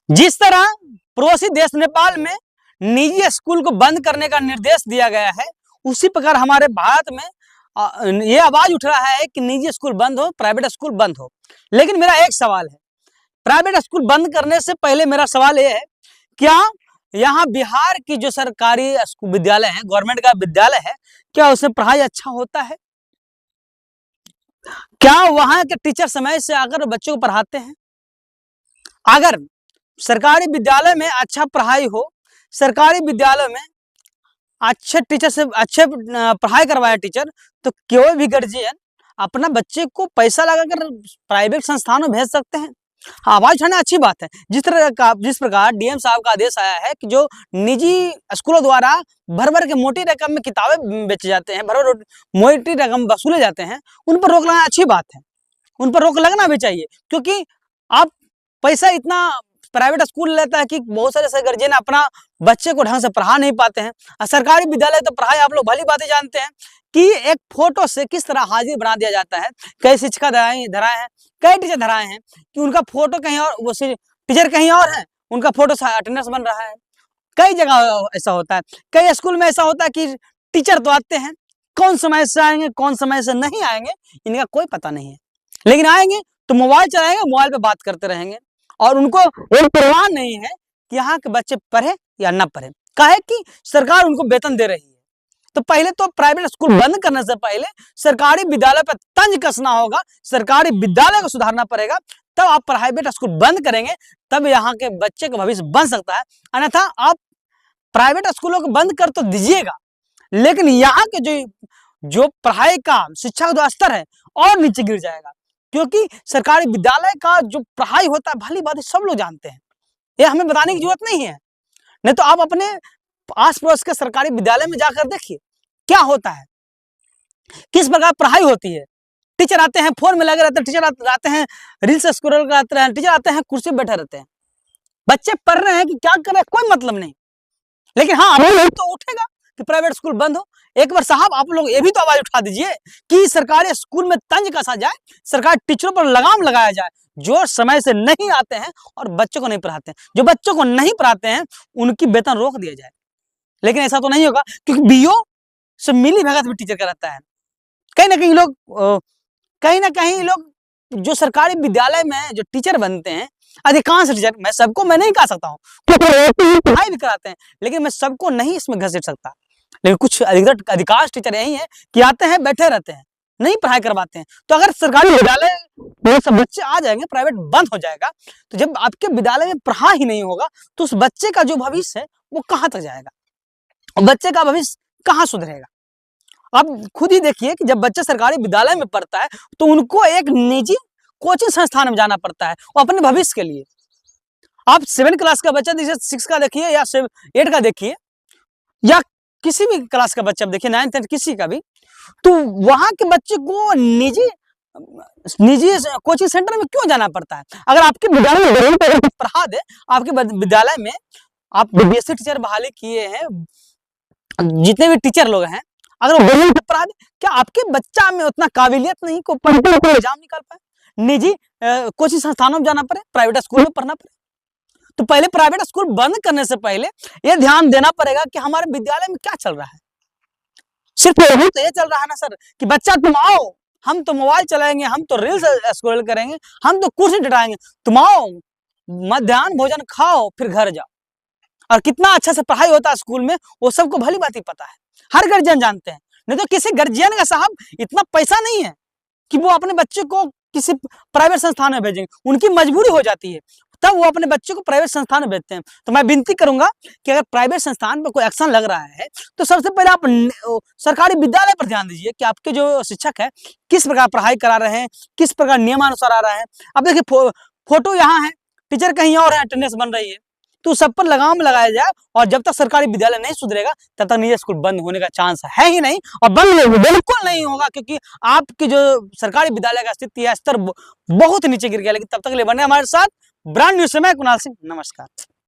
जिस तरह पड़ोसी देश नेपाल में निजी स्कूल को बंद करने का निर्देश दिया गया है, उसी प्रकार हमारे भारत में ये आवाज उठ रहा है कि निजी स्कूल बंद हो, प्राइवेट स्कूल बंद हो। लेकिन मेरा एक सवाल है, प्राइवेट स्कूल बंद करने से पहले मेरा सवाल ये है, क्या यहाँ बिहार की जो सरकारी विद्यालय है, गवर्नमेंट का विद्यालय है, क्या उसमें पढ़ाई अच्छा होता है? क्या वहां के टीचर समय से आकर बच्चों को पढ़ाते हैं? अगर सरकारी विद्यालय में अच्छा पढ़ाई हो, सरकारी विद्यालय में अच्छे टीचर से अच्छे पढ़ाई करवाए टीचर, तो कोई भी गार्जियन अपना बच्चे को पैसा लगाकर प्राइवेट संस्थानों भेज सकते हैं। आवाज उठाना अच्छी बात है। जिस प्रकार डीएम साहब का आदेश आया है कि जो निजी स्कूलों द्वारा भर भर के मोटी रकम में किताबें बेचे जाते हैं, भर भर मोटी रकम वसूले जाते हैं, उन पर रोक लगाना अच्छी बात है। उन पर रोक लगना भी चाहिए, क्योंकि आप पैसा इतना प्राइवेट स्कूल लेता है कि बहुत सारे ऐसे गार्जियन अपना बच्चे को ढंग से पढ़ा नहीं पाते हैं। सरकारी विद्यालय तो पढ़ाई आप लोग भली बातें जानते हैं कि एक फोटो से किस तरह हाजिर बना दिया जाता है। कई शिक्षिका धराए हैं, कई टीचर धराए हैं कि उनका फोटो कहीं और, वो टीचर कहीं और है, उनका फोटो से अटेंडेंस बन रहा है। कई जगह ऐसा होता है, कई स्कूल में ऐसा होता है कि टीचर तो आते हैं, कौन समय से आएंगे कौन समय से नहीं आएंगे इनका कोई पता नहीं है, लेकिन आएंगे तो मोबाइल चलाएंगे, मोबाइल पे बात करते रहेंगे और उनको एक परवाह नहीं है कि यहाँ के बच्चे पढ़े या ना पढ़े। काहे कि सरकार उनको वेतन दे रही है। तो पहले तो प्राइवेट स्कूल बंद करने से पहले सरकारी विद्यालय पर तंज कसना होगा, सरकारी विद्यालय को सुधारना पड़ेगा, तब आप प्राइवेट स्कूल बंद करेंगे, तब यहाँ के बच्चे का भविष्य बन सकता है। अन्यथा आप प्राइवेट स्कूलों को बंद कर तो दीजिएगा, लेकिन यहाँ के जो पढ़ाई का शिक्षा का स्तर है और नीचे गिर जाएगा, क्योंकि सरकारी विद्यालय का जो पढ़ाई होता है भली बात सब लोग जानते हैं, ये हमें बताने की जरूरत नहीं है। नहीं तो आप अपने आस पड़ोस के सरकारी विद्यालय में जाकर देखिए क्या होता है, किस प्रकार पढ़ाई होती है। टीचर आते हैं फोन में लगे रहते हैं, टीचर आते हैं रील्स स्क्रॉल करते हैं, टीचर आते हैं कुर्सी पर बैठे रहते हैं, बच्चे पढ़ रहे हैं कि क्या कर रहे हैं कोई मतलब नहीं। लेकिन हाँ, अब तो उठेगा कि प्राइवेट स्कूल बंद हो। एक बार साहब आप लोग ये भी तो आवाज उठा दीजिए कि सरकारी स्कूल में तंज कसा जाए, सरकारी टीचरों पर लगाम लगाया जाए, जो समय से नहीं आते हैं और बच्चों को नहीं पढ़ाते हैं, जो बच्चों को नहीं पढ़ाते हैं उनकी वेतन रोक दिया जाए। लेकिन ऐसा तो नहीं होगा, क्योंकि बीओ से मिली भगत भी टीचर का रहता है। कहीं ना कहीं लोग जो सरकारी विद्यालय में जो टीचर बनते हैं, अधिकांश टीचर, मैं नहीं कह सकता हूँ, पढ़ाई भी कराते हैं, लेकिन मैं सबको नहीं इसमें घसीट सकता। लेकिन कुछ अधिकांश टीचर यही है कि आते हैं बैठे रहते हैं, नहीं पढ़ाई करवाते हैं। तो अगर सरकारी विद्यालय में सब बच्चे आ जाएंगे, प्राइवेट बंद हो जाएगा, तो जब आपके विद्यालय में पढ़ा ही नहीं होगा तो उस बच्चे का जो भविष्य है वो कहाँ तक जाएगा, और बच्चे का भविष्य कहाँ सुधरेगा। आप खुद ही देखिए कि जब बच्चा सरकारी विद्यालय में पढ़ता है तो उनको एक निजी कोचिंग संस्थान में जाना पड़ता है वो अपने भविष्य के लिए। आप 7 क्लास का बच्चा देखिए, 6 का देखिए या 8 का देखिए, या किसी भी क्लास का बच्चा देखिए, 9th 10th किसी का भी, तो वहां के बच्चे को निजी कोचिंग सेंटर में क्यों जाना पड़ता है? अगर आपके विद्यालय में पढ़ा दे, आपके विद्यालय में आप बीएससी टीचर बहाली किए हैं, जितने भी टीचर लोग हैं, अगर वो पढ़ा दे, क्या आपके बच्चा में उतना काबिलियत नहीं को एग्जाम निकाल पाए? निजी कोचिंग संस्थानों में जाना पड़े, प्राइवेट स्कूल में पढ़ना पड़े। तो पहले प्राइवेट स्कूल बंद करने से पहले यह ध्यान देना पड़ेगा कि हमारे विद्यालय में क्या चल रहा है। सिर्फ तो ये चल रहा है ना सर कि बच्चा तुम आओ, हम तो मोबाइल चलाएंगे, हम तो रील्स स्क्रॉल करेंगे, हम तो कुर्सी डटाएंगे, तुम आओ मध्याह्न भोजन खाओ फिर घर जाओ। और कितना अच्छा से पढ़ाई होता है स्कूल में वो सबको भली बात ही पता है, हर गार्जियन जानते हैं। नहीं तो किसी गार्जियन का साहब इतना पैसा नहीं है कि वो अपने बच्चे को किसी प्राइवेट संस्थान में भेजेंगे, उनकी मजबूरी हो जाती है, तब वो अपने बच्चे को प्राइवेट संस्थान में भेजते हैं। तो मैं विनती करूंगा कि अगर प्राइवेट संस्थान पर कोई एक्शन लग रहा है तो सबसे पहले आप सरकारी विद्यालय पर ध्यान दीजिए कि आपके जो शिक्षक है किस प्रकार पढ़ाई करा रहे हैं, किस प्रकार नियमानुसार आ रहा है। अब देखिए फोटो यहाँ है, टीचर कहीं और है, अटेंडेंस बन रही है, तो सब पर लगाम लगाया जाए। और जब तक सरकारी विद्यालय नहीं सुधरेगा तब तक निजी स्कूल बंद होने का चांस है ही नहीं, और बंद बिल्कुल नहीं होगा, क्योंकि आपकी जो सरकारी विद्यालय का स्थिति है स्तर बहुत नीचे गिर गया। लेकिन तब तक के लिए बने हमारे साथ। ब्रांड न्यूज से मैं कुणाल सिंह, नमस्कार।